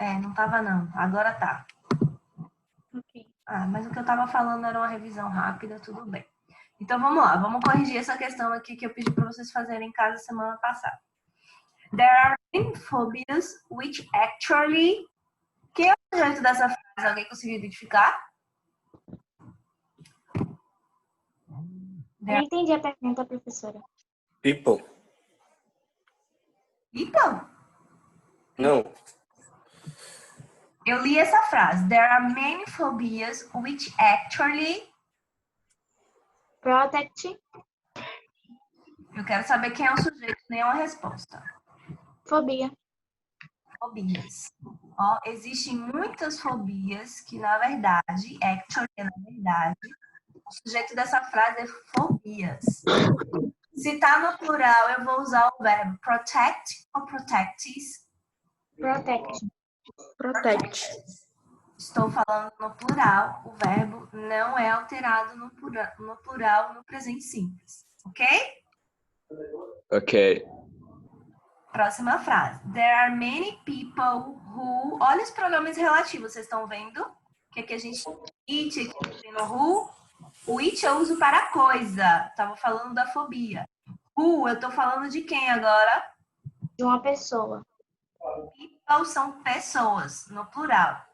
Não tava não. Agora tá. Ok. Mas o que eu tava falando era uma revisão rápida, tudo bem. Então vamos lá, vamos corrigir essa questão aqui que eu pedi para vocês fazerem em casa semana passada. There are many phobias which actually... Quem é o sujeito dessa frase? Alguém conseguiu identificar? Não entendi a pergunta, professora. People. People? Não. Eu li essa frase. There are many phobias which actually... Protect. Eu quero saber quem é o sujeito, nem uma resposta. Fobia. Fobias. Ó, existem muitas fobias que, na verdade, o sujeito dessa frase é fobias. Se tá no plural, eu vou usar o verbo protect ou protectees? Protect. Protect. Estou falando no plural, o verbo não é alterado no plural no presente simples. Ok? Ok. Próxima frase. There are many people who... Olha os pronomes relativos, vocês estão vendo? O que aqui a gente... It, aqui tem no who. O it eu uso para coisa. Tava falando da fobia. Who, eu tô falando de quem agora? De uma pessoa. People são pessoas, no plural.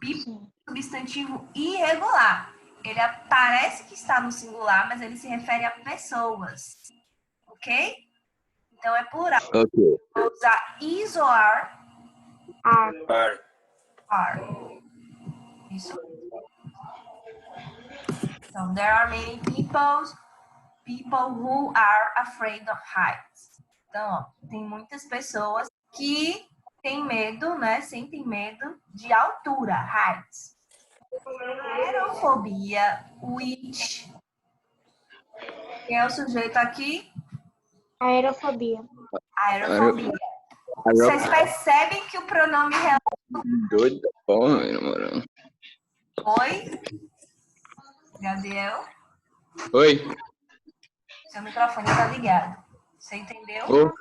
People é substantivo irregular. Ele parece que está no singular, mas ele se refere a pessoas. Ok? Então é plural. Ok. Vou usar is ou are. Are. Are. Isso. Então, there are many people who are afraid of heights. Então, ó, tem muitas pessoas que têm medo, né? Sentem medo de altura, heights. Aerofobia, which... Quem é o sujeito aqui? Aerofobia. Aerofobia. Vocês percebem que o pronome Doido da porra, meu namorado. Oi? Gabriel? Oi. Seu microfone tá ligado. Você entendeu?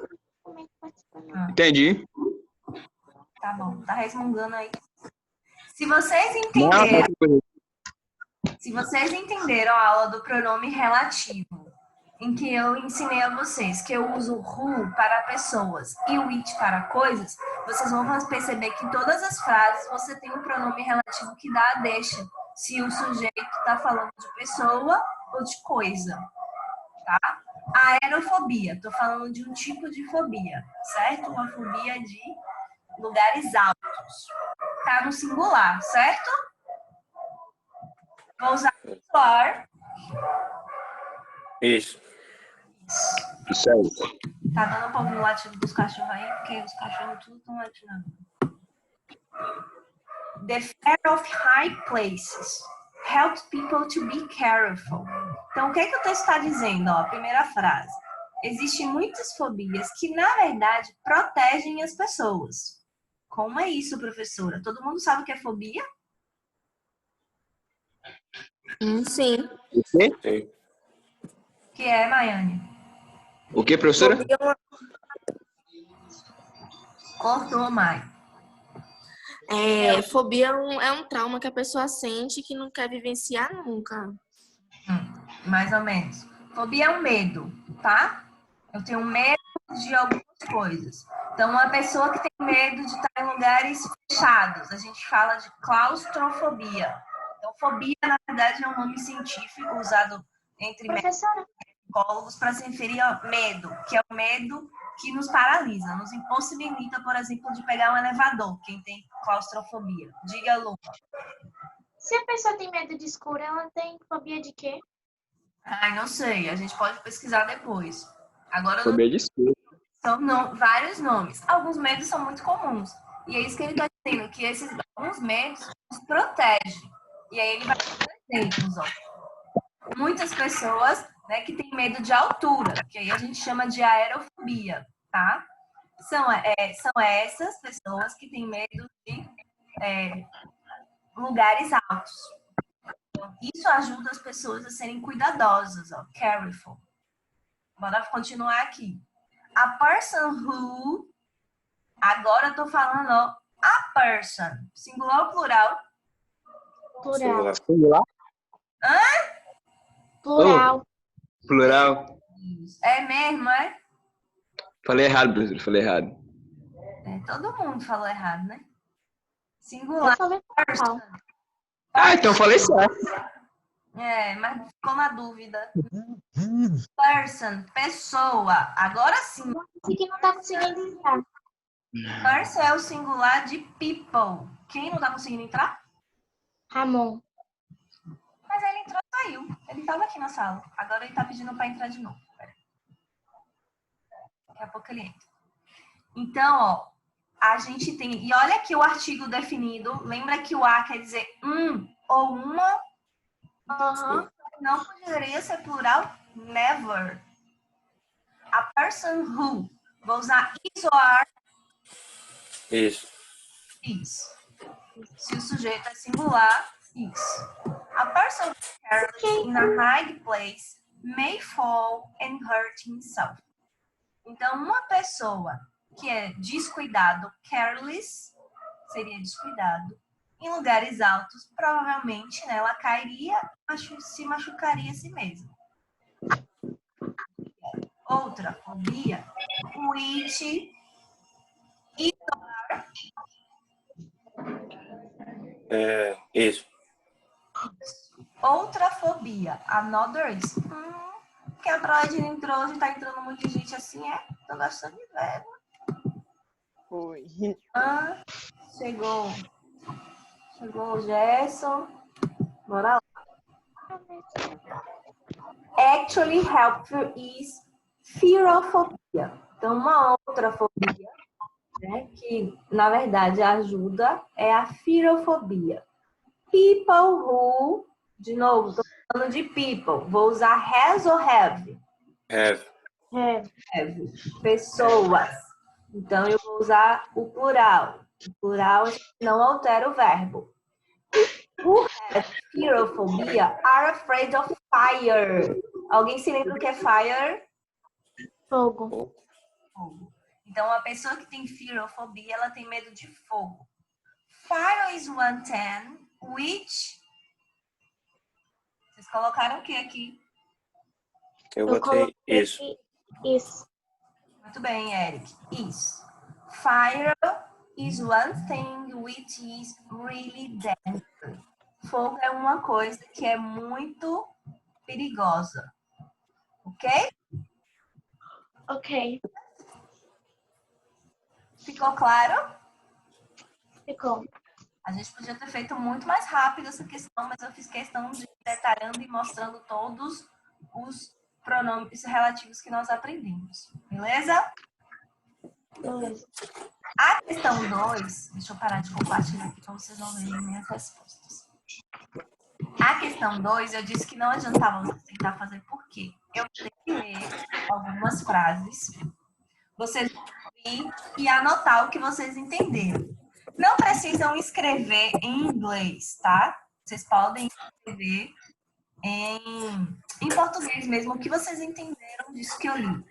Entendi. Tá bom, tá resmungando aí. Se vocês entenderam a aula do pronome relativo, em que eu ensinei a vocês que eu uso who para pessoas e o it para coisas, vocês vão perceber que em todas as frases você tem um pronome relativo que dá a deixa, se o sujeito está falando de pessoa ou de coisa, tá? Aerofobia, estou falando de um tipo de fobia, certo? Uma fobia de lugares altos. Tá no singular, certo? Vou usar o are. Isso. Isso aí. Tá dando um pouco no latido dos cachorros aí, porque os cachorros tudo estão latinando. The fear of high places helps people to be careful. Então, o que o texto está dizendo? Ó, primeira frase. Existem muitas fobias que, na verdade, protegem as pessoas. Como é isso, professora? Todo mundo sabe o que é fobia? Sim. O quê? Sim. O que é, Maiane? O que, professora? Fobia é uma- Cortou, Mai. Fobia é um trauma que a pessoa sente que não quer vivenciar nunca. Mais ou menos. Fobia é um medo, tá? Eu tenho medo de algumas coisas. Então, uma pessoa que tem medo de estar em lugares fechados, a gente fala de claustrofobia. Então, fobia, na verdade, é um nome científico usado entre Professora, psicólogos para se referir ao medo, que é o medo que nos paralisa, nos impossibilita, por exemplo, de pegar um elevador, quem tem claustrofobia. Diga, Lu. se a pessoa tem medo de escuro, ela tem fobia de quê? Ai, não sei, a gente pode pesquisar depois. Agora, Fobia de escuro. são vários nomes. Alguns medos são muito comuns. E é isso que ele está dizendo, que esses alguns medos nos protegem. E aí ele vai dar exemplos, ó. Muitas pessoas, né, que têm medo de altura, que aí a gente chama de aerofobia, tá? São essas pessoas que têm medo de lugares altos. Então, isso ajuda as pessoas a serem cuidadosas, ó, careful. Bora continuar aqui. A person who, agora eu tô falando, ó, a person. Singular ou plural? Plural. Singular? Plural. Plural. É mesmo, é? Falei errado, professor. Falei errado. Todo mundo falou errado, né? Eu Singular, falei person. plural. Ah, então falei certo. Mas ficou na dúvida. Person, pessoa. Agora sim. Esse aqui não tá conseguindo entrar. Person é o singular de people. Quem não tá conseguindo entrar? Ramon. Mas ele entrou e saiu. Ele tava aqui na sala. Agora ele tá pedindo para entrar de novo. Pera. Daqui a pouco ele entra. Então, ó, a gente tem... E olha aqui o artigo definido. Lembra que o a quer dizer ou uma? Aham. Não poderia ser plural? Never. A person who. Vou usar is ou are. Isso. Is. Se o sujeito é singular, is. A person careless in a high place may fall and hurt himself. Então, uma pessoa que é descuidado, careless, seria descuidado, em lugares altos, provavelmente, né, ela cairia, se machucaria a si mesma. Outra fobia, which Isso. outra fobia, another is. Que a Troid entrou, já tá entrando muita gente assim, tô gostando de ver. Oi. Chegou o Gerson. Bora lá. Actually helpful is fearophobia. Então, uma outra fobia, né, que na verdade ajuda é a fearofobia. People who, de novo, estou falando de people, vou usar has ou have? Have. Have. Pessoas. Então, eu vou usar o plural. O plural não altera o verbo. Who have fearophobia are afraid of fire. Alguém se lembra o que é fire? Fogo. Fogo. Então, a pessoa que tem fearofobia, ela tem medo de fogo. Fire is 110, which... Vocês colocaram o que aqui? Eu botei coloquei isso. Isso. Muito bem, Eric. Isso. Fire is one thing which is really dangerous. Fogo é uma coisa que é muito perigosa. Ok? Ok. Ficou claro? Ficou. A gente podia ter feito muito mais rápido essa questão, mas eu fiz questão de ir detalhando e mostrando todos os pronomes relativos que nós aprendemos. Beleza? Beleza. A questão 2, deixa eu parar de compartilhar aqui para vocês não verem minhas respostas. A questão 2, eu disse que não adiantava você tentar fazer por quê? Eu tenho que ler algumas frases, vocês vão ouvir e anotar o que vocês entenderam. Não precisam escrever em inglês, tá? Vocês podem escrever em português mesmo, o que vocês entenderam disso que eu li.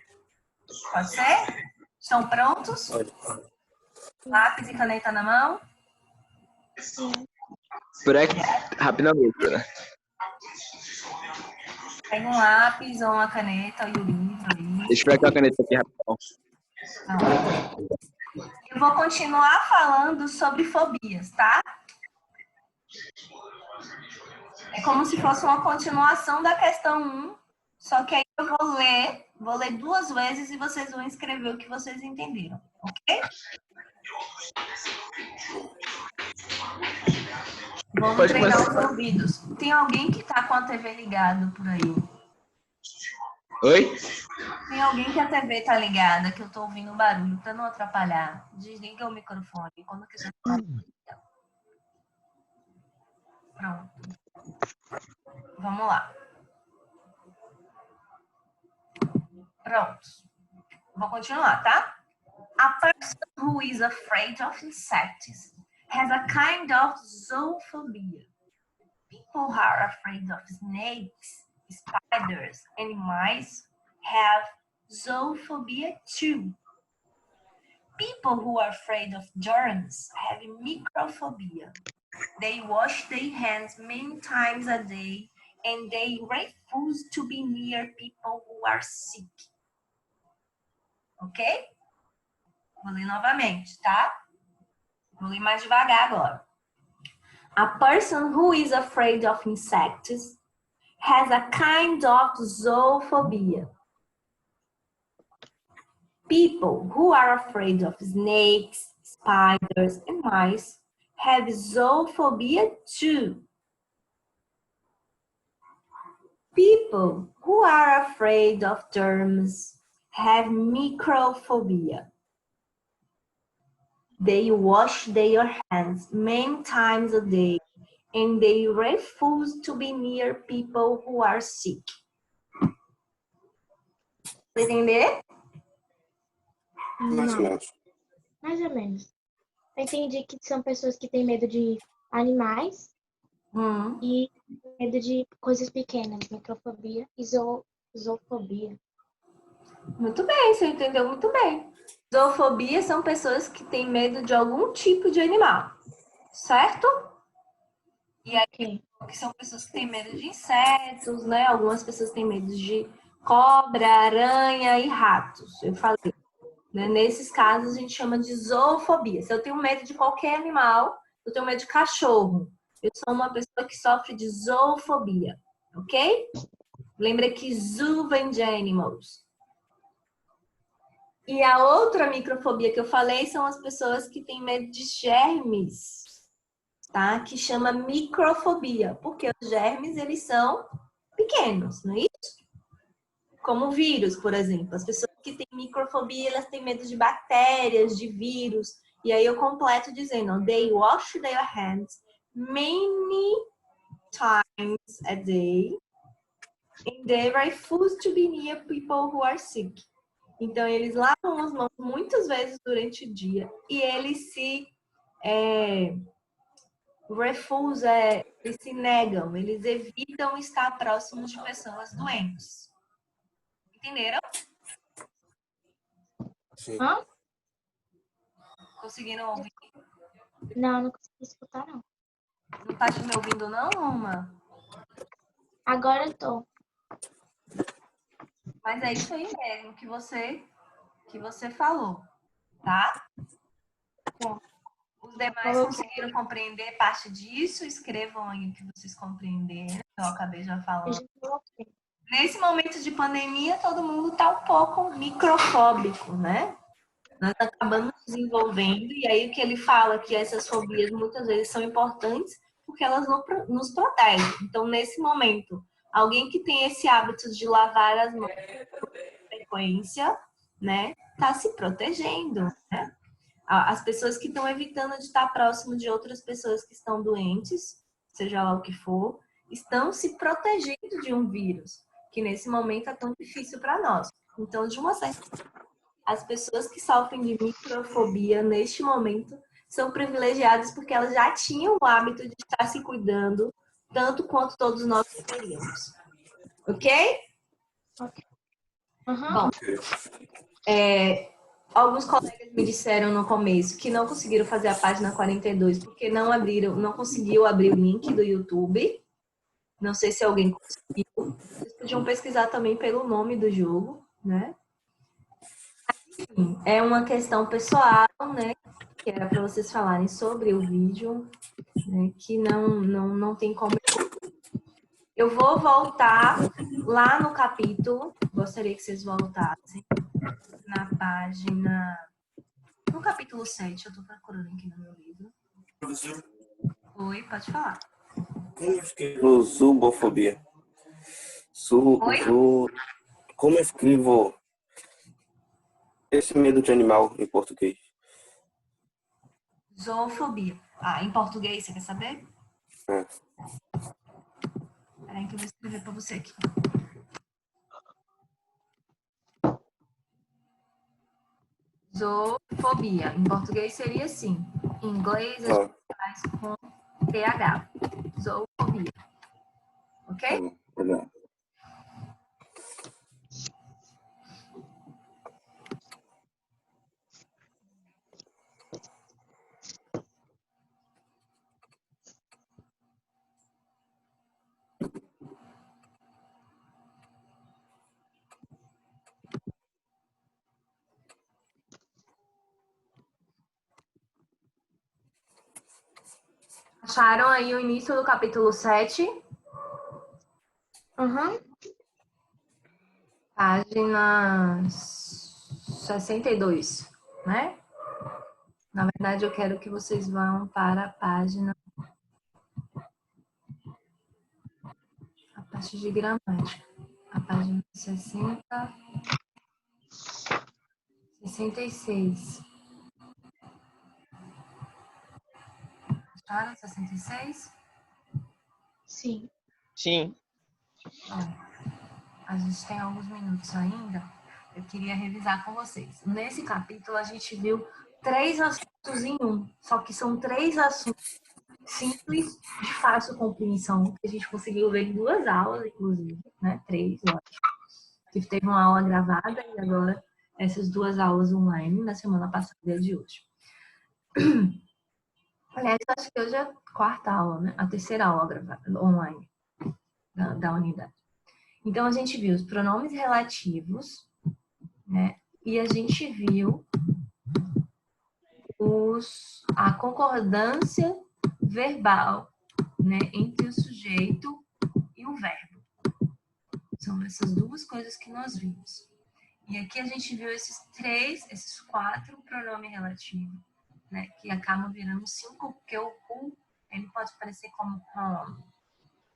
Pode ser? Estão prontos? Pode. Lápis e caneta na mão? Sim. Por aqui, rapidamente, né? Pega um lápis ou uma caneta e o livro aí. Deixa eu pegar a caneta aqui rapidão. Eu vou continuar falando sobre fobias, tá? É como se fosse uma continuação da questão 1, só que aí eu vou ler 2 vezes e vocês vão escrever o que vocês entenderam, ok? Vamos Pode treinar começar. os ouvidos. Tem alguém que tá com a TV ligada por aí? Oi? Tem alguém que a TV tá ligada, que eu tô ouvindo barulho, pra não atrapalhar. Desliga o microfone quando quiser falar. Pronto. Vamos lá. Pronto. Vou continuar, tá? A person who is afraid of insects has a kind of zoophobia. People who are afraid of snakes, spiders, and mice have zoophobia too. People who are afraid of germs have microphobia. They wash their hands many times a day and they refuse to be near people who are sick. Ok? Vou ler novamente, tá? Vou ler mais devagar agora. A person who is afraid of insects has a kind of zoophobia. People who are afraid of snakes, spiders, and mice have zoophobia too. People who are afraid of germs have microphobia. They wash their hands many times a day and they refuse to be near people who are sick. Entender? Mais ou Não, menos. mais ou menos. Eu entendi que são pessoas que têm medo de animais e medo de coisas pequenas, microfobia e zoofobia. Muito bem, você entendeu muito bem. Zoofobia são pessoas que têm medo de algum tipo de animal, certo? E aí, Ok. que são pessoas que têm medo de insetos, né? Algumas pessoas têm medo de cobra, aranha e ratos. Eu falei, né? Nesses casos a gente chama de zoofobia. Se eu tenho medo de qualquer animal, eu tenho medo de cachorro. Eu sou uma pessoa que sofre de zoofobia, ok? Lembra que zoo vem de animals. E a outra microfobia que eu falei são as pessoas que têm medo de germes, tá? Que chama microfobia, porque os germes, eles são pequenos, não é isso? Como vírus, por exemplo. As pessoas que têm microfobia, elas têm medo de bactérias, de vírus. E aí eu completo dizendo, they wash their hands many times a day and they refuse to be near people who are sick. Então, eles lavam as mãos muitas vezes durante o dia e eles se eles se negam, eles evitam estar próximos de pessoas doentes. Entenderam? Sim. Hã? Conseguiram ouvir? Não, não consegui escutar, não. Não tá me ouvindo não, Roma? Agora eu tô. Mas é isso aí mesmo que você falou, tá? Bom. Os demais conseguiram compreender parte disso? Escrevam aí o que vocês compreenderam. Eu acabei já Eu falando. já coloquei. Nesse momento de pandemia, todo mundo está um pouco microfóbico, né? Nós acabamos desenvolvendo, e aí o que ele fala que essas fobias muitas vezes são importantes porque elas nos protegem. Então, nesse momento, alguém que tem esse hábito de lavar as mãos com frequência, né, está se protegendo, né? As pessoas que estão evitando de estar próximo de outras pessoas que estão doentes, seja lá o que for, estão se protegendo de um vírus, que nesse momento é tão difícil para nós. Então, de uma certa forma, as pessoas que sofrem de microfobia neste momento são privilegiadas porque elas já tinham o hábito de estar se cuidando tanto quanto todos nós teríamos. Ok? Ok. Aham. Bom, alguns colegas me disseram no começo que não conseguiram fazer a página 42 porque não conseguiu abrir o link do YouTube. Não sei se alguém conseguiu. Vocês podiam pesquisar também pelo nome do jogo, né? Enfim, é uma questão pessoal, né? Que era para vocês falarem sobre o vídeo, né? Que não tem como. Eu vou voltar lá no capítulo. Gostaria que vocês voltassem na página. No capítulo 7, eu tô procurando aqui no meu livro. Professor, Oi, pode falar. como eu escrevo zubofobia? Como eu escrevo esse medo de animal em português? Zoofobia. Ah, em português, você quer saber? É. Peraí que eu vou escrever pra você aqui. Zoofobia. Em português seria assim. Em inglês a gente faz com TH. Zoofobia. Ok? Legal. Acharam aí o início do capítulo 7? Aham. Página 62, né? Na verdade, eu quero que vocês vão para a página... A parte de gramática. A página 66. Acharam 66? Sim. Sim. Bom, a gente tem alguns minutos ainda. Eu queria revisar com vocês. Nesse capítulo, a gente viu 3 assuntos em um. Só que são 3 assuntos simples, de fácil compreensão, que a gente conseguiu ver em 2 aulas, inclusive, né? 3, eu acho. Que teve uma aula gravada e agora essas 2 aulas online na semana passada e de hoje. Aliás, eu acho que hoje é a 4ª aula, né? A 3ª aula gravada online da unidade. Então, a gente viu os pronomes relativos, né? E a gente viu a concordância verbal, né? Entre o sujeito e o verbo. São essas 2 coisas que nós vimos. E aqui a gente viu esses 4 pronomes relativos, né? Que acabam virando 5, porque o who, ele pode parecer como pronoun.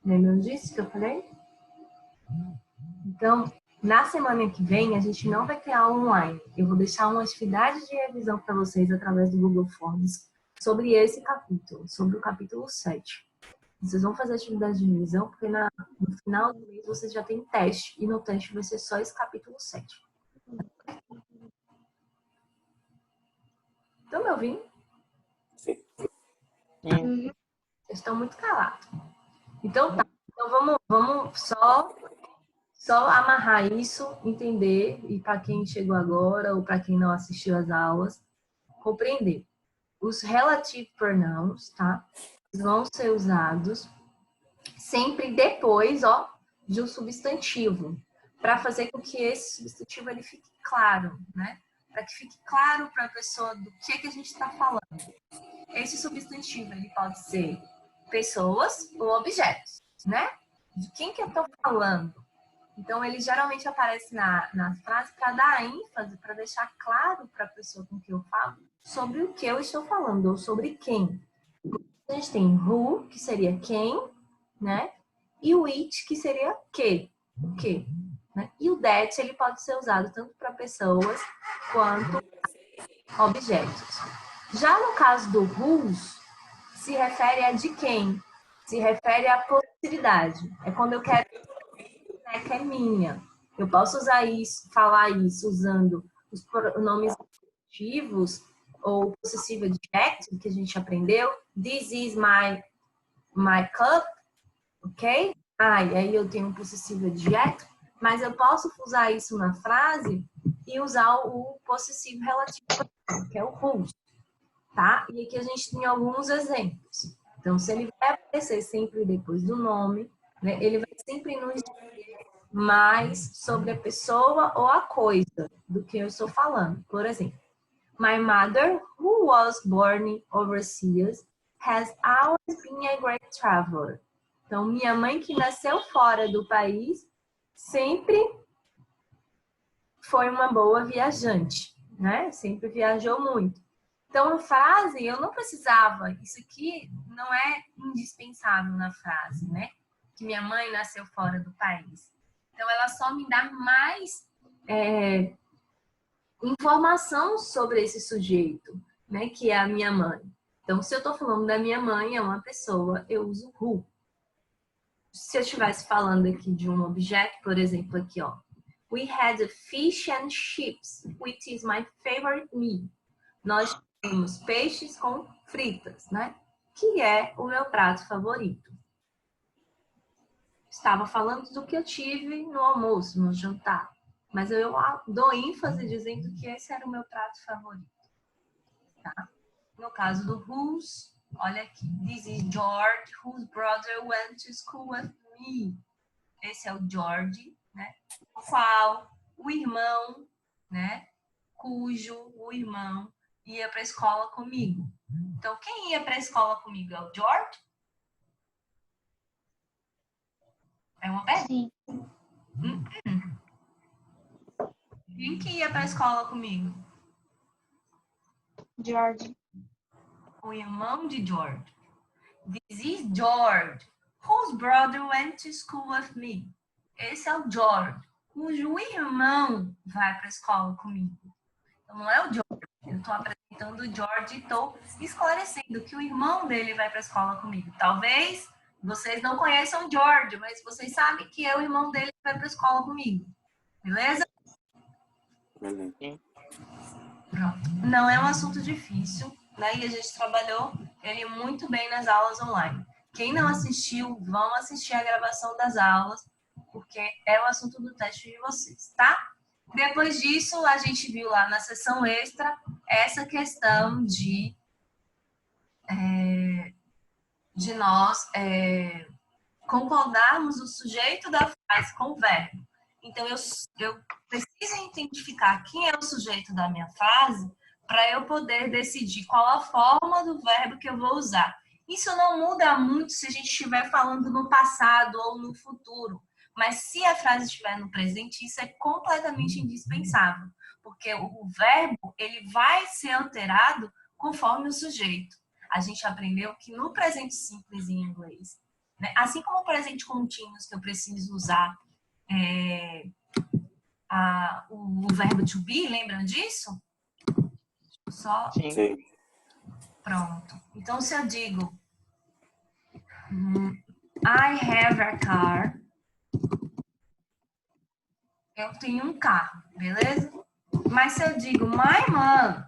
Lembram disso que eu falei? Então, na semana que vem, a gente não vai ter aula online. Eu vou deixar uma atividade de revisão para vocês através do Google Forms sobre esse capítulo, sobre o capítulo 7. Vocês vão fazer atividade de revisão, porque no final do mês vocês já têm teste, e no teste vai ser só esse capítulo 7. Estão me ouvindo? Sim. Uhum. Vocês estão muito calados. Então tá. Então vamos só amarrar isso, entender, e para quem chegou agora ou para quem não assistiu às aulas, compreender. Os relative pronouns, tá? Vão ser usados sempre depois, ó, de um substantivo, para fazer com que esse substantivo ele fique claro, né? Para que fique claro para a pessoa do que a gente está falando. Esse substantivo ele pode ser pessoas ou objetos, né? De quem que eu estou falando? Então, ele geralmente aparece na frase para dar ênfase, para deixar claro para a pessoa com quem eu falo sobre o que eu estou falando, ou sobre quem. A gente tem who, que seria quem, né? E o which, que seria que, o que. Né? E o that, ele pode ser usado tanto para pessoas quanto objetos. Já no caso do whose, se refere a de quem, se refere à possessividade. É quando eu quero que é minha. Eu posso usar isso, falar isso usando os pronomes ativos ou possessivo adjective que a gente aprendeu. This is my cup, ok? E aí eu tenho um possessivo adjective, mas eu posso usar isso na frase e usar o possessivo relativo, que é o whose, tá? E aqui a gente tem alguns exemplos. Então, se ele vai aparecer sempre depois do nome, né, ele vai sempre nos mais sobre a pessoa ou a coisa do que eu estou falando. Por exemplo, my mother, who was born overseas, has always been a great traveler. Então, minha mãe que nasceu fora do país sempre foi uma boa viajante, né? Sempre viajou muito. Então, a frase, eu não precisava, isso aqui não é indispensável na frase, né? Que minha mãe nasceu fora do país. Então, ela só me dá mais informação sobre esse sujeito, né? Que é a minha mãe. Então, se eu estou falando da minha mãe, é uma pessoa, eu uso who. Se eu estivesse falando aqui de um objeto, por exemplo, aqui, ó. We had fish and chips, which is my favorite meal. Nós temos peixes com fritas, né? Que é o meu prato favorito. Estava falando do que eu tive no almoço, no jantar. Mas eu dou ênfase dizendo que esse era o meu prato favorito. Tá? No caso do whose, olha aqui. This is George, whose brother went to school with me. Esse é o George, né? O qual o irmão, né? Cujo o irmão ia para a escola comigo. Então, quem ia para a escola comigo é o George É uma pergunta. Sim. Quem que ia pra escola comigo? George. O irmão de George. This is George, whose brother went to school with me. Esse é o George, cujo irmão vai para a escola comigo. Então, não é o George. Eu estou apresentando o George e estou esclarecendo que o irmão dele vai para a escola comigo. Talvez vocês não conheçam o George, mas vocês sabem que é o irmão dele que vai para a escola comigo. Beleza? Beleza. Pronto. Não é um assunto difícil, né? E a gente trabalhou ele muito bem nas aulas online. Quem não assistiu, vão assistir a gravação das aulas, porque é o assunto do teste de vocês, tá? Depois disso, a gente viu lá na sessão extra essa questão de nós concordarmos o sujeito da frase com o verbo. Então, eu preciso identificar quem é o sujeito da minha frase para eu poder decidir qual a forma do verbo que eu vou usar. Isso não muda muito se a gente estiver falando no passado ou no futuro. Mas se a frase estiver no presente, isso é completamente indispensável. Porque o verbo ele vai ser alterado conforme o sujeito. A gente aprendeu que no presente simples em inglês, né, assim como o presente contínuo que eu preciso usar o verbo to be, lembram disso? Só... Sim. Pronto. Então, se eu digo I have a car, eu tenho um carro, beleza? Mas se eu digo my mom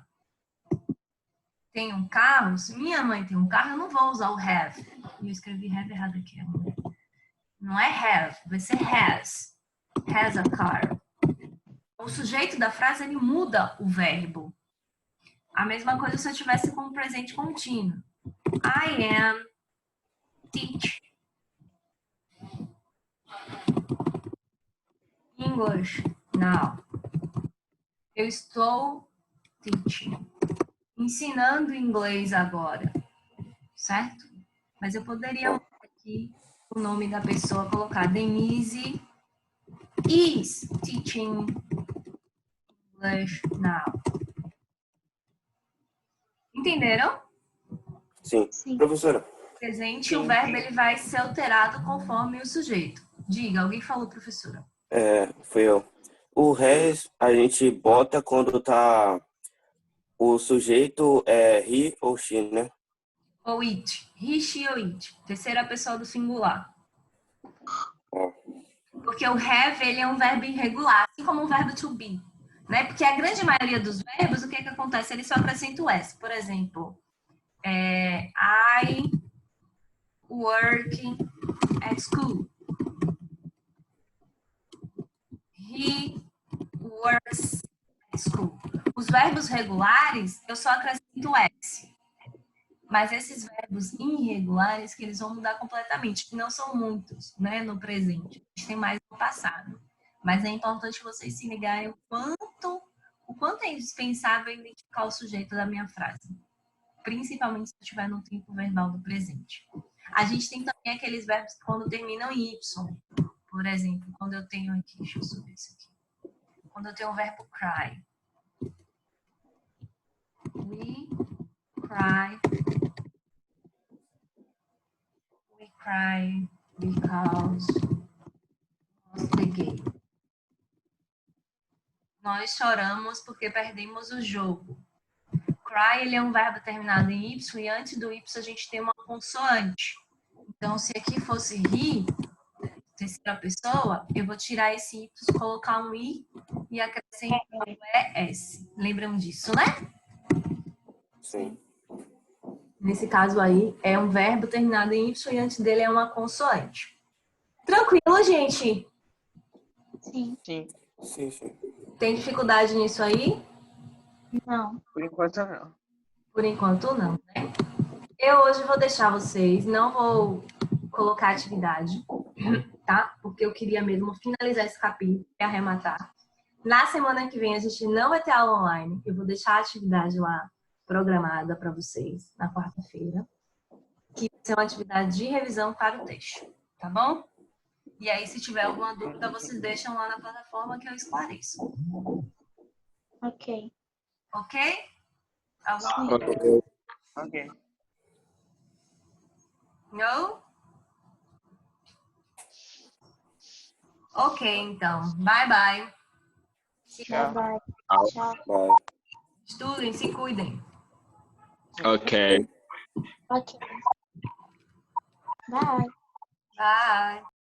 tem um carro, se minha mãe tem um carro, eu não vou usar o have. Eu escrevi have errado aqui. Não é have, vai ser has. Has a car. O sujeito da frase, ele muda o verbo. A mesma coisa se eu tivesse com o presente contínuo. I am teaching English now. Eu estou teaching. Ensinando inglês agora. Certo? Mas eu poderia mudar aqui o nome da pessoa, colocar Denise is teaching English now. Entenderam? Sim. Sim. Professora, Presente, o verbo ele vai ser alterado conforme o sujeito. Diga, alguém falou, professora? fui eu. O has a gente bota quando tá o sujeito he ou she, né? Ou it. He, she ou it. Terceira pessoa do singular. Porque o have, ele é um verbo irregular, assim como o verbo to be. Né? Porque a grande maioria dos verbos, o que acontece? Ele só acrescenta o S. Por exemplo, I work at school. He works at school. Os verbos regulares, eu só acrescento o S. Mas esses verbos irregulares, que eles vão mudar completamente. Não são muitos, né, no presente. A gente tem mais no passado. Mas é importante vocês se ligarem o quanto é indispensável identificar o sujeito da minha frase. Principalmente se eu estiver no tempo verbal do presente. A gente tem também aqueles verbos que quando terminam em Y. Por exemplo, quando eu tenho aqui, deixa eu subir isso aqui. Quando eu tenho o verbo cry. We cry. We cry because of the game. Nós choramos porque perdemos o jogo. Cry, ele é um verbo terminado em Y e antes do Y a gente tem uma consoante. Então, se aqui fosse he, terceira pessoa, eu vou tirar esse Y, colocar um I e acrescentar o ES. Lembram disso, né? Sim. Nesse caso aí, é um verbo terminado em Y e antes dele é uma consoante. Tranquilo, gente? Sim. Sim. Sim, sim. Tem dificuldade nisso aí? Não. Por enquanto não. Por enquanto, não, né? Eu hoje vou deixar vocês, não vou colocar atividade, tá? Porque eu queria mesmo finalizar esse capítulo e arrematar. Na semana que vem a gente não vai ter aula online. Eu vou deixar a atividade lá programada para vocês na quarta-feira, que vai ser uma atividade de revisão para o texto, tá bom? E aí, se tiver alguma dúvida, vocês deixam lá na plataforma que eu esclareço. Ok. Ok? Alguma Ok. Ok. No? Ok, então. Bye, bye. Tchau. Bye, bye. Tchau. Bye. Estudem, se cuidem. Ok. Ok. Bye. Bye.